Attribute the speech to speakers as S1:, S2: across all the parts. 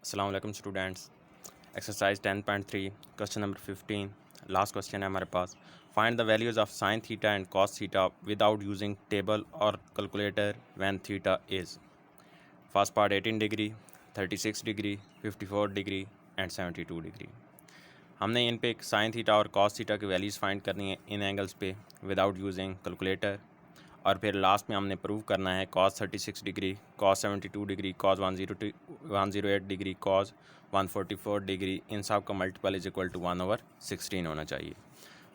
S1: अस्सलाम वालेकुम students. Exercise 10.3 question number 15 last question है हमारे पास। Find the values of sine theta and cos theta without using table और calculator when theta is. First part 18 degree, 36 degree, 54 degree and 72 degree. हमने इन पे sine theta और cos theta की values find करनी है इन एंगल्स पे विदाउट यूजिंग कैलकुलेटर, और फिर लास्ट में हमने प्रूव करना है cos 36 degree, cos 72 degree, cos 108 degree, cos 144 degree, इन सब का मल्टीपल इज इक्वल टू 1/16 होना चाहिए।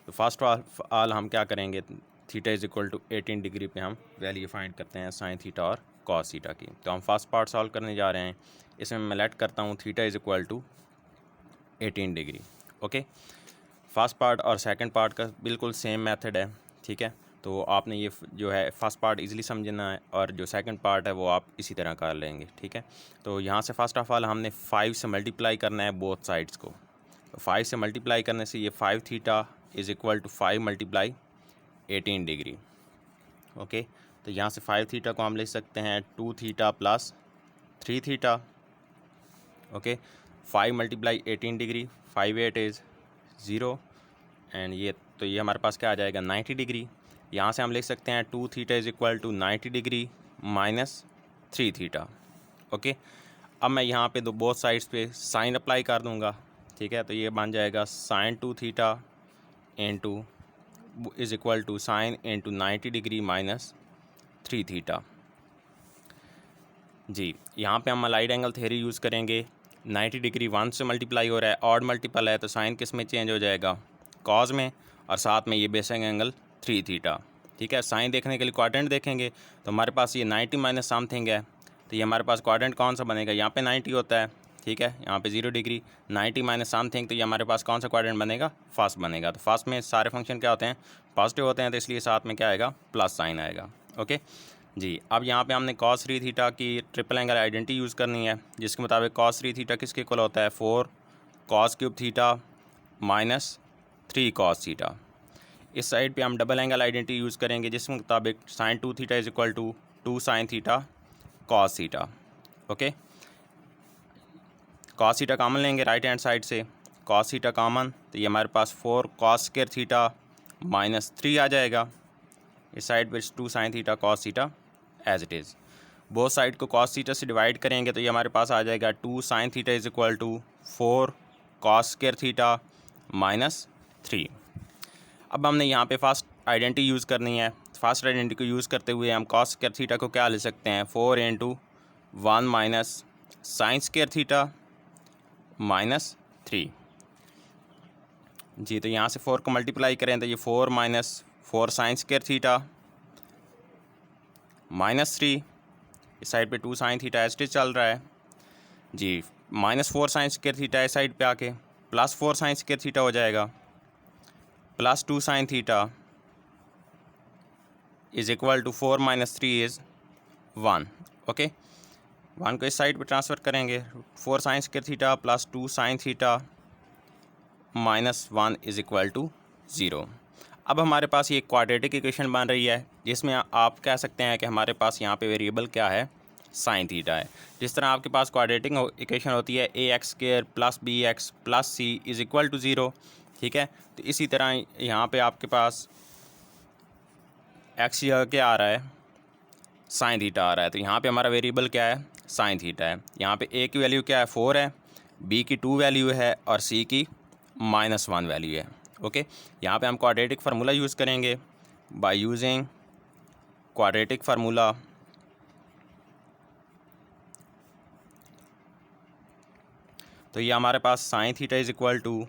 S1: तो फर्स्ट ऑफ ऑल हम क्या करेंगे, theta is equal to 18 degree पे हम वैल्यू फाइंड करते हैं साइन थीटा और कॉस थीटा की। तो हम फर्स्ट पार्ट सॉल्व करने जा रहे हैं। इसमें मैं लेट करता हूँ theta is equal to 18 degree. Okay, first part और सेकंड पार्ट का बिल्कुल सेम मेथड है, ठीक है। तो आपने ये जो है फर्स्ट पार्ट इजीली समझना है और जो सेकंड पार्ट है वो आप इसी तरह कर लेंगे, ठीक है। तो यहाँ से फर्स्ट ऑफ ऑल हमने 5 से मल्टीप्लाई करना है बोथ साइड्स को। तो 5 से मल्टीप्लाई करने से ये 5 theta is equal to 5 multiply 18 degree. Okay, तो यहाँ से 5 थीटा को हम लिख सकते हैं 2 theta plus 3 theta. Okay, 5 multiply 18 degree, 5 8 is 0 and ये तो ये हमारे पास क्या आ जाएगा 90 डिग्री। यहाँ से हम लिख सकते हैं 2 theta is equal to 90 degree minus 3 theta. Okay, अब मैं यहाँ पे दो बोथ साइड्स पे साइन अप्लाई कर दूँगा, ठीक है। तो ये बन जाएगा sine 2 theta into is equal to sine into 90 degree minus 3 theta. जी, यहाँ पे हम अलाइड एंगल थ्योरी यूज़ करेंगे। 90 डिग्री 1 से मल्टीप्लाई हो रहा है, ऑड मल्टीपल है, तो साइन किस में चेंज हो जाएगा, कॉज में, और साथ में ये बेसिक एंगल 3 थीटा, ठीक है। साइन देखने के लिए क्वाड्रेंट देखेंगे तो हमारे पास ये 90 माइनस समथिंग है, तो ये हमारे पास क्वाड्रेंट कौन सा बनेगा, यहाँ पे 90 होता है, ठीक है। यहाँ पे 0 डिग्री 90 माइनस समथिंग, तो ये हमारे पास कौन सा क्वाड्रेंट बनेगा, फर्स्ट बनेगा। तो फर्स्ट में सारे फंक्शन क्या होते हैं, पॉजिटिव होते हैं, तो इसलिए साथ में क्या आएगा, प्लस साइन आएगा। ओके जी, अब यहाँ पे हमने cos 3 थीटा की ट्रिपल एंगल आइडेंटिटी यूज़ करनी है, जिसके मुताबिक cos 3 थीटा किसके इक्वल होता है, 4 cos cube theta minus 3 cos theta. इस साइड पे हम डबल एंगल आइडेंटिटी यूज़ करेंगे, जिसके मुताबिक sin 2 theta is equal to 2 sin theta cos theta. Okay, cos theta common लेंगे राइट हैंड साइड से, cos थीटा कॉमन, तो ये हमारे पास 4 cos स्क्वायर थीटा माइनस 3 आ जाएगा। इस साइड पर 2 sin theta cos theta as it is. Both side को cos थीटा से डिवाइड करेंगे तो ये हमारे पास आ जाएगा 2 sin theta is equal to 4 cos square theta minus 3। अब हमने यहाँ पे फर्स्ट आइडेंटिटी यूज़ करनी है। फर्स्ट आइडेंटिटी को यूज़ करते हुए हम cos स्क्वायर थीटा को क्या ले सकते हैं, 4 into 1 minus sine square theta minus 3। जी, तो यहाँ से 4 को मल्टीप्लाई करें तो ये 4 minus 4 sine square theta minus 3। इस साइड पे 2 साइन थीटा एज चल रहा है जी, माइनस 4 साइन स्क्वायर थीटा इस साइड पे आके प्लस 4 साइन स्क्वायर थीटा हो जाएगा, plus 2 sine theta is equal to 4 minus 3 is 1। Okay, 1 को इस साइड पे ट्रांसफ़र करेंगे, 4 sine square theta plus 2 sine theta minus 1 is equal to 0। अब हमारे पास ये क्वाड्रेटिक इक्वेशन बन रही है, जिसमें आप कह सकते हैं कि हमारे पास यहाँ पे वेरिएबल क्या है, साइन थीटा है। जिस तरह आपके पास क्वाड्रेटिक इक्वेशन होती है ax² plus bx plus c is equal to 0, ठीक है। तो इसी तरह यहाँ पे आपके पास x क्या आ रहा है, साइन थीटा आ रहा है। तो यहाँ पे हमारा वेरिएबल क्या है, साइन थीटा है। यहाँ पे a की वैल्यू क्या है, 4 है, b की 2 वैल्यू है और c की -1 वैल्यू है। ओके, यहाँ पे हम क्वाड्रेटिक फार्मूला यूज़ करेंगे। बाय यूजिंग क्वाड्रेटिक फार्मूला, तो ये हमारे पास sine theta is equal to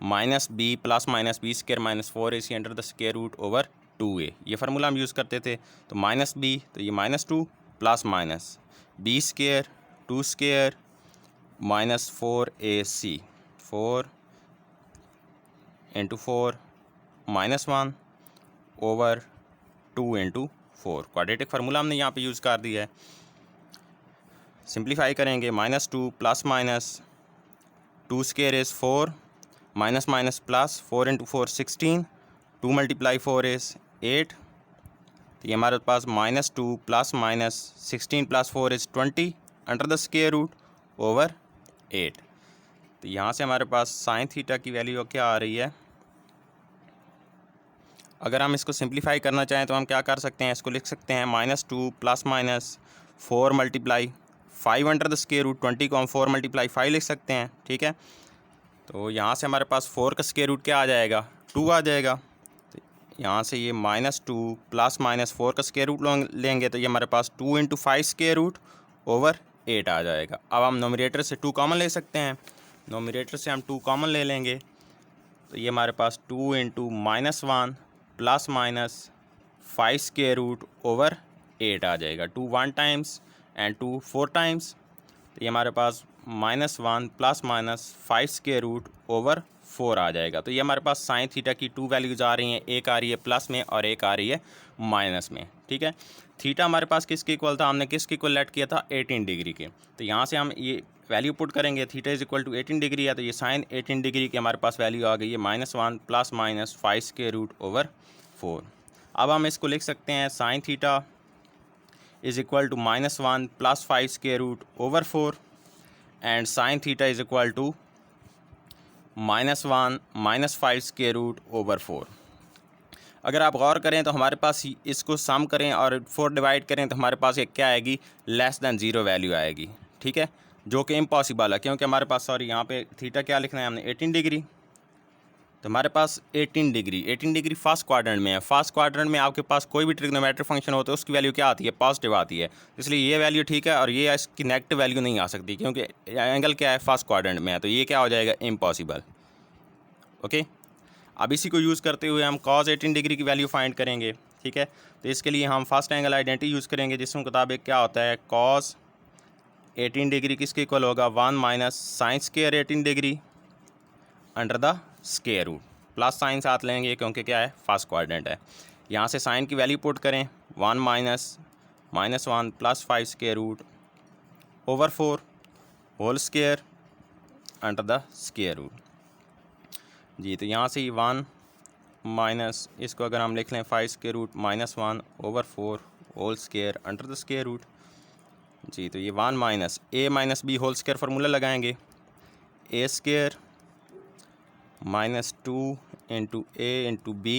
S1: minus B plus minus B square minus 4ac under the square root over 2a, ये फार्मूला हम यूज़ करते थे। तो माइनस बी, तो ये -2 plus minus B square 2 square minus 4ac 4 into 4 -1 over 2 into 4। Quadratic formula हमने यहाँ पे यूज़ कर दिया है। सिंप्लीफाई करेंगे, -2 plus minus 2 square is 4 minus minus plus 4 into 4 16, 2 multiply 4 is 8। तो ये हमारे पास -2 plus minus 16 plus 4 is 20 under the square root over 8। तो यहाँ से हमारे पास साइन थीटा की वैल्यू क्या आ रही है, अगर हम इसको सिंप्लीफाई करना चाहें तो हम क्या कर सकते हैं, इसको लिख सकते हैं -2 plus minus 4 multiply 5 under the square root 20 को हम 4 मल्टीप्लाई 5 लिख सकते हैं। ठीक है, तो यहाँ से हमारे पास 4 का स्क्वायर रूट क्या आ जाएगा, 2 आ जाएगा। तो यहाँ से ये -2 प्लस माइनस 4 का स्क्वायर रूट लेंगे तो ये हमारे पास 2 × 5 स्क्वायर रूट ओवर 8 आ जाएगा। अब हम नोमिनेटर से 2 कॉमन ले सकते हैं, नोमिनेटर से हम 2 कॉमन ले लेंगे तो ये हमारे पास 2 × -1 plus minus 5 square root over 8 आ जाएगा। 2 1 टाइम्स एंड 2 4 टाइम्स, तो ये हमारे पास -1 plus minus 5 square root over 4 आ जाएगा। तो ये हमारे पास साइन थीटा की 2 वैल्यूज़ आ रही हैं, एक आ रही है प्लस में और एक आ रही है माइनस में। ठीक है, थीटा हमारे पास किसके इक्वल था, हमने किसके इक्वल लेट किया था, 18 डिग्री के। तो यहाँ से हम ये वैल्यू पुट करेंगे, theta is equal to 18 degree है, तो ये साइन 18 डिग्री की हमारे पास वैल्यू आ गई है -1 plus minus 5 square root over 4। अब हम इसको लिख सकते हैं sine theta is equal to -1 plus 5 square root over 4 and sine theta is equal to -1 minus 5 square root over 4। अगर आप गौर करें तो हमारे पास इसको सम करें और 4 डिवाइड करें तो हमारे पास एक क्या आएगी, लेस दैन 0 वैल्यू आएगी। ठीक है, जो कि इम्पॉसिबल है क्योंकि हमारे पास यहाँ पे थीटा क्या लिखना है हमने, 18 डिग्री। तो हमारे पास 18 डिग्री फर्स्ट क्वाड्रेंट में है। फर्स्ट क्वाड्रेंट में आपके पास कोई भी ट्रिग्नोमेट्रिक फंक्शन हो तो उसकी वैल्यू क्या आती है, पॉजिटिव आती है। इसलिए ये वैल्यू ठीक है और ये इसकी नेगेटिव वैल्यू नहीं आ सकती क्योंकि एंगल क्या है, फर्स्ट क्वाड्रेंट में है, तो ये क्या हो जाएगा, इम्पॉसिबल। ओके, अब इसी को यूज़ करते हुए हम cos 18 डिग्री की वैल्यू फाइंड करेंगे। ठीक है, तो इसके लिए हम फर्स्ट एंगल आइडेंटिटी यूज़ करेंगे जिसमें मुताबिक क्या होता है, cos 18 डिग्री किसके इक्वल होगा, 1 minus sine square 18 degree under the square root, plus sine साथ लेंगे क्योंकि क्या है, फर्स्ट क्वाड्रेंट है। यहाँ से साइन की वैल्यू पुट करें, 1 minus -1 plus 5 square root over 4 whole square under the square root. जी, तो यहाँ से 1 माइनस इसको अगर हम लिख लें 5 square root -1 over 4 whole square under the square root. जी, तो ये 1 minus a minus B whole square formula लगाएंगे, a square -2 × a × b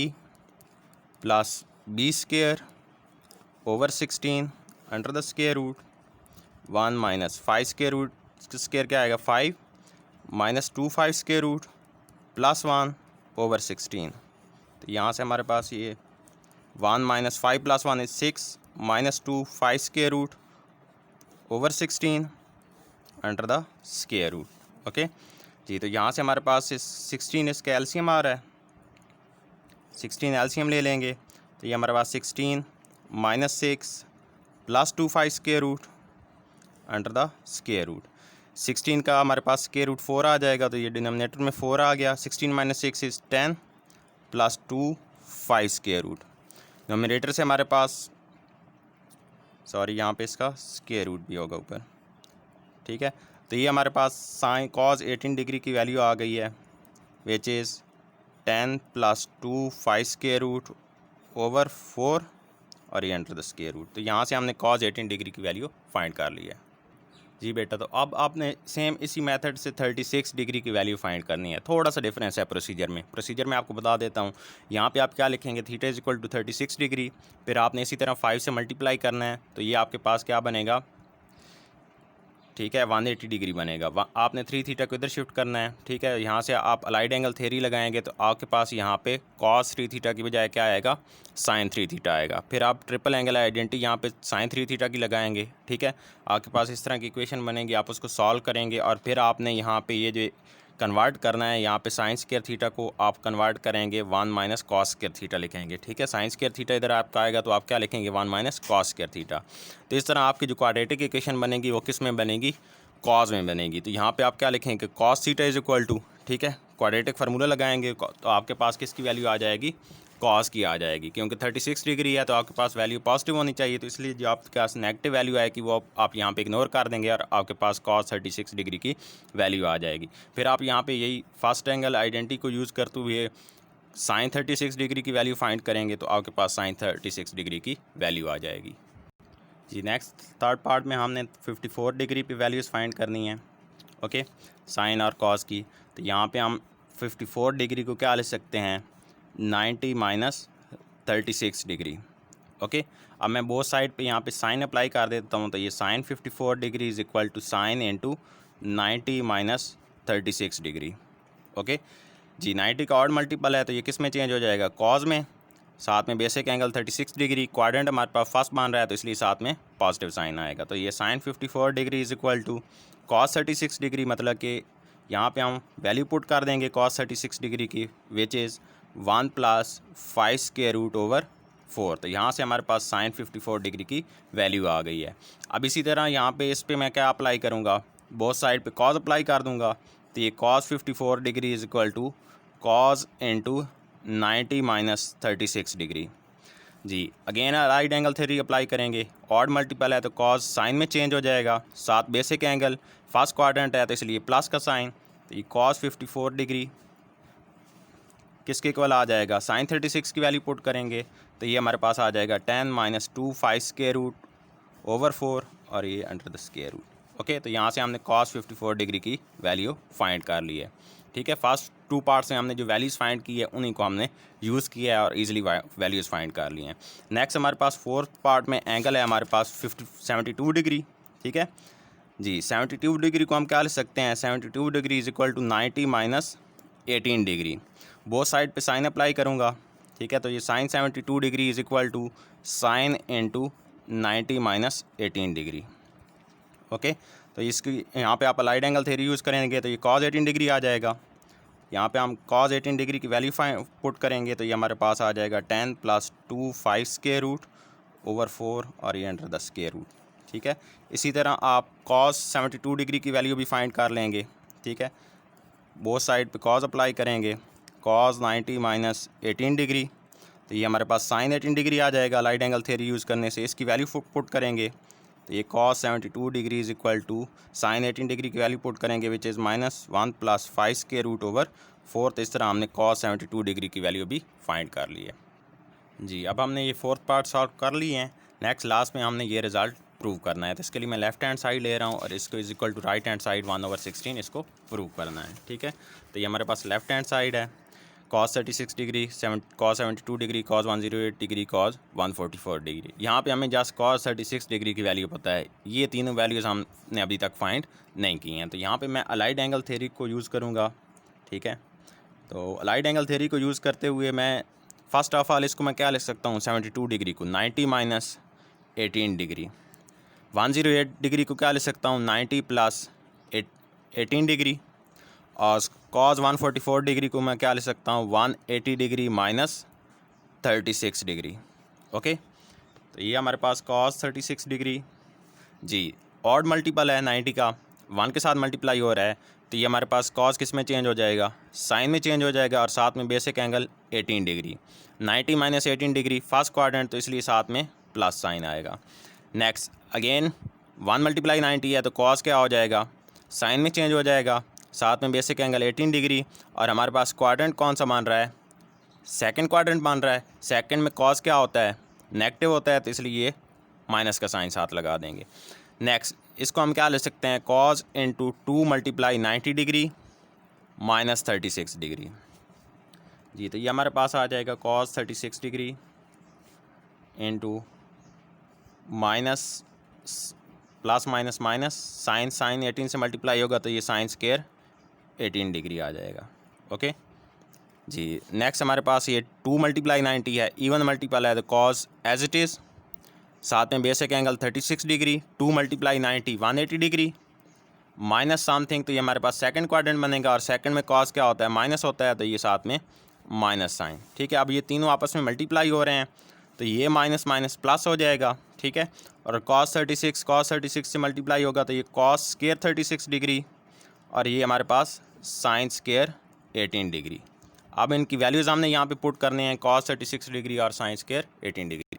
S1: plus b square over 16 under the square root 1 minus 5 square root square क्या आएगा, 5 -2 5 square root plus 1 over 16। तो यहाँ से हमारे पास ये 1 minus 5 plus 1 is 6 -2 5 square root over 16 under the square root. Okay जी, तो यहाँ से हमारे पास 16 इसका एलसीएम आ रहा है, 16 एलसीएम ले लेंगे तो ये हमारे पास 16 -6 plus 2 5 square root under the square root. 16 का हमारे पास स्क्वायर रूट 4 आ जाएगा तो ये डिनोमिनेटर में 4 आ गया। 16 - 6 is 10 plus 2 5 square root. Nominator से हमारे पास यहाँ पे इसका स्क्वायर रूट भी होगा ऊपर। ठीक है, तो ये हमारे पास साइन कॉस 18 डिग्री की वैल्यू आ गई है which is 10 plus 2 5 square root over 4 और ये अंडर द स्क्वायर रूट। तो यहाँ से हमने कॉस 18 डिग्री की वैल्यू फाइंड कर ली है। जी बेटा, तो अब आपने सेम इसी मेथड से 36 डिग्री की वैल्यू फाइंड करनी है। थोड़ा सा डिफरेंस है प्रोसीजर में आपको बता देता हूँ। यहाँ पे आप क्या लिखेंगे, theta is equal to 36 degree, फिर आपने इसी तरह 5 से मल्टीप्लाई करना है तो ये आपके पास क्या बनेगा, ठीक है, 180 डिग्री बनेगा। आपने 3 थीटा को इधर शिफ्ट करना है। ठीक है, यहाँ से आप अलाइड एंगल थ्योरी लगाएंगे तो आपके पास यहाँ पे कॉस 3 थीटा की बजाय क्या आएगा, साइन 3 थीटा आएगा। फिर आप ट्रिपल एंगल आइडेंटिटी यहाँ पे साइन 3 थीटा की लगाएंगे। ठीक है, आपके पास इस तरह की इक्वेशन बनेगी, आप उसको सॉल्व करेंगे और फिर आपने यहाँ पे ये जो कन्वर्ट करना है, यहाँ पे साइन स्क्वायर थीटा को आप कन्वर्ट करेंगे 1 माइनस कॉस स्क्वायर थीटा लिखेंगे। ठीक है, साइन स्क्वायर थीटा इधर आपका आएगा तो आप क्या लिखेंगे, 1 माइनस कॉस स्क्वायर थीटा। तो इस तरह आपकी जो क्वाड्रेटिक इक्वेशन बनेगी वो किस में बनेगी, कॉस में बनेगी। तो यहाँ पे आप क्या लिखेंगे, cos theta is equal to, ठीक है, क्वाड्रेटिक फार्मूला लगाएंगे तो आपके पास किसकी वैल्यू आ जाएगी, कॉस की आ जाएगी। क्योंकि 36 डिग्री है तो आपके पास वैल्यू पॉजिटिव होनी चाहिए, तो इसलिए जो आपके पास नेगेटिव वैल्यू आएगी वो आप यहाँ पे इग्नोर कर देंगे और आपके पास कॉस 36 डिग्री की वैल्यू आ जाएगी। फिर आप यहाँ पे यही फर्स्ट एंगल आइडेंटिटी को यूज़ करते हुए साइन 36 डिग्री की वैल्यू फाइंड करेंगे तो आपके पास साइन 36 डिग्री की वैल्यू आ जाएगी। जी नेक्स्ट थर्ड पार्ट में हमने 54 डिग्री पे वैल्यूज़ फाइंड करनी है। ओके, साइन और कॉस की। तो यहाँ पे हम 54 डिग्री को क्या ले सकते हैं, 90 माइनस 36 डिग्री। ओके, अब मैं बोथ साइड पे यहाँ पे साइन अप्लाई कर देता हूँ। तो ये sine 54 degree is equal to sine into 90 minus 36 degree. Okay जी, 90 का ऑड मल्टीपल है तो ये किस में चेंज हो जाएगा, कॉज में। साथ में बेसिक एंगल 36 डिग्री, क्वाड्रेंट हमारे पास फर्स्ट मान रहा है तो इसलिए साथ में पॉजिटिव साइन आएगा। तो ये sine 54 degree is equal to cos 36 degree, मतलब कि यहाँ पे हम वैल्यू पुट कर देंगे कॉस 36 डिग्री की, which is 1 plus 5 square root over 4। तो यहाँ से हमारे पास साइन 54 डिग्री की वैल्यू आ गई है। अब इसी तरह यहाँ पे इस पे मैं क्या अप्लाई करूँगा, बोथ साइड पे कॉज अप्लाई कर दूँगा। तो ये cos 54 degree is equal to cos into 90 minus 36 degree. जी, again right angle theory apply करेंगे। ऑड मल्टीपल है तो कॉज साइन में चेंज हो जाएगा, साथ बेसिक एंगल फर्स्ट क्वाड्रेंट है तो इसलिए प्लस का साइन। तो ये कॉस 54 डिग्री किसके इक्वल आ जाएगा, साइन 36 की वैल्यू पुट करेंगे तो ये हमारे पास आ जाएगा 10 माइनस 2 5 स्क्वायर रूट ओवर 4 और ये under the square root. Okay, तो यहाँ से हमने कॉस 54 डिग्री की वैल्यू फाइंड कर ली है। ठीक है, फर्स्ट टू पार्ट्स में हमने जो वैल्यूज़ फाइंड की है उन्हीं को हमने यूज़ किया है और इजीली वैल्यूज़ फाइंड कर ली हैं। नेक्स्ट हमारे पास फोर्थ पार्ट में एंगल है हमारे पास 72 डिग्री। ठीक है जी, 72 डिग्री को हम क्या ले सकते हैं, 72 degree is equal to 90 minus 18 degree. Both side पे साइन अप्लाई करूँगा। ठीक है, तो ये sine 72 degree is equal to sine into 90 minus 18 degree. Okay, तो इसकी यहाँ पे आप अलाइड एंगल थ्योरी यूज़ करेंगे तो ये कॉज 18 डिग्री आ जाएगा। यहाँ पे हम कॉज 18 डिग्री की वैल्यू पुट करेंगे तो ये हमारे पास आ जाएगा 10 प्लस 2 5 स्क्वायर रूट ओवर 4 और ये अंडर द स्क्वायर रूट। ठीक है, इसी तरह आप कॉज 72 डिग्री की वैल्यू भी फाइंड कर लेंगे। ठीक है, बोथ साइड पे कॉज अप्लाई करेंगे, कॉज 90 माइनस 18 डिग्री, तो ये हमारे पास साइन 18 डिग्री आ जाएगा। लाइट एंगल थ्योरी यूज़ करने से इसकी वैल्यू पुट करेंगे तो ये cos 72 degree is equal to sine 18 degree की वैल्यू पुट करेंगे which is minus 1 plus 5 square root over 4। तो इस तरह हमने कॉस 72 डिग्री की वैल्यू भी फाइंड कर ली है। जी, अब हमने ये फोर्थ पार्ट सॉल्व कर लिए हैं। नेक्स्ट लास्ट में हमने ये रिज़ल्ट प्रूव करना है। तो इसके लिए मैं लेफ्ट हैंड साइड ले रहा हूँ और इसको is equal to right hand side 1/16 इसको प्रूव करना है। ठीक है, तो ये हमारे पास लेफ्ट हैंड साइड है, cos 36 degree, cos 72 degree, cos 108 degree, cos 144 degree. यहाँ पे हमें जस्ट कॉस 36 डिग्री की वैल्यू पता है, ये तीनों वैल्यूज़ हमने अभी तक फाइंड नहीं की हैं। तो यहाँ पे मैं अलाइड एंगल थ्योरी को यूज़ करूँगा। ठीक है, तो अलाइड एंगल थ्योरी को यूज़ करते हुए मैं फर्स्ट ऑफ ऑल इसको मैं क्या लिख सकता हूँ, 72 डिग्री को 90 माइनस 18 डिग्री, 108 डिग्री को क्या लिख सकता हूँ, 90 प्लस 18 डिग्री, और कॉस 144 डिग्री को मैं क्या ले सकता हूँ, 180 डिग्री माइनस 36 डिग्री। ओके, तो ये हमारे पास कॉस 36 डिग्री। जी, ऑड मल्टीपल है 90 का, 1 के साथ मल्टीप्लाई हो रहा है तो ये हमारे पास कॉस किस में चेंज हो जाएगा, साइन में चेंज हो जाएगा, और साथ में basic angle 18 degree. 90 minus 18 degree first quadrant तो इसलिए साथ में प्लस साइन आएगा। नेक्स्ट अगेन 1 मल्टीप्लाई 90 है तो कॉस क्या हो जाएगा, साइन में चेंज हो जाएगा, साथ में बेसिक एंगल 18 डिग्री, और हमारे पास क्वाड्रेंट कौन सा मान रहा है, सेकंड क्वाड्रेंट मान रहा है। सेकंड में कॉस क्या होता है, नेगेटिव होता है, तो इसलिए ये माइनस का साइन साथ लगा देंगे। नेक्स्ट इसको हम क्या ले सकते हैं, cos into 2 multiply 90 degree minus 36 degree. जी, तो ये हमारे पास आ जाएगा cos 36 degree into minus plus minus minus sine 18 से मल्टीप्लाई होगा तो ये साइन स्क्वायर 18 डिग्री आ जाएगा। ओके जी, नेक्स्ट हमारे पास ये 2 मल्टीप्लाई 90 है, इवन मल्टीपल है तो कॉस एज इट इज़, साथ में basic angle 36 degree, 2 multiply 90 180 degree minus something, तो ये हमारे पास सेकंड क्वाड्रेंट बनेगा, और सेकंड में कॉस क्या होता है, माइनस होता है, तो ये साथ में माइनस साइन। ठीक है, अब ये तीनों आपस में मल्टीप्लाई हो रहे हैं तो ये माइनस माइनस प्लस हो जाएगा। ठीक है, और कॉस 36 से मल्टीप्लाई होगा तो ये कॉस स्क्वायर 36 डिग्री, और ये हमारे पास साइन स्क्वायर 18 डिग्री। अब इनकी वैल्यूज़ हमने यहाँ पे पुट करने हैं, कॉस 36 डिग्री और साइन स्क्वायर 18 डिग्री।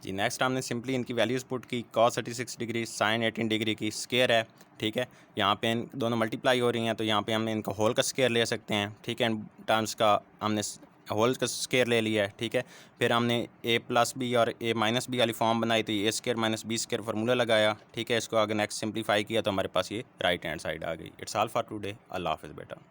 S1: जी, नेक्स्ट हमने सिंपली इनकी वैल्यूज़ पुट की, कॉस 36 डिग्री साइन 18 डिग्री की स्क्वायर है। ठीक है, यहाँ पे इन दोनों मल्टीप्लाई हो रही हैं तो यहाँ पे हमने इनका होल का स्क्वायर ले सकते हैं। ठीक है, इन टर्म्स का हमने होल का स्केयर ले लिया है, ठीक है। फिर हमने ए प्लस बी और ए माइनस बी वाली फॉर्म बनाई थी, A square minus B square formula लगाया, ठीक है। इसको आगे नेक्स्ट सिंप्लीफाई किया तो हमारे पास ये राइट हैंड साइड आ गई। It's all for today. अल्लाह हाफिज़ बेटा।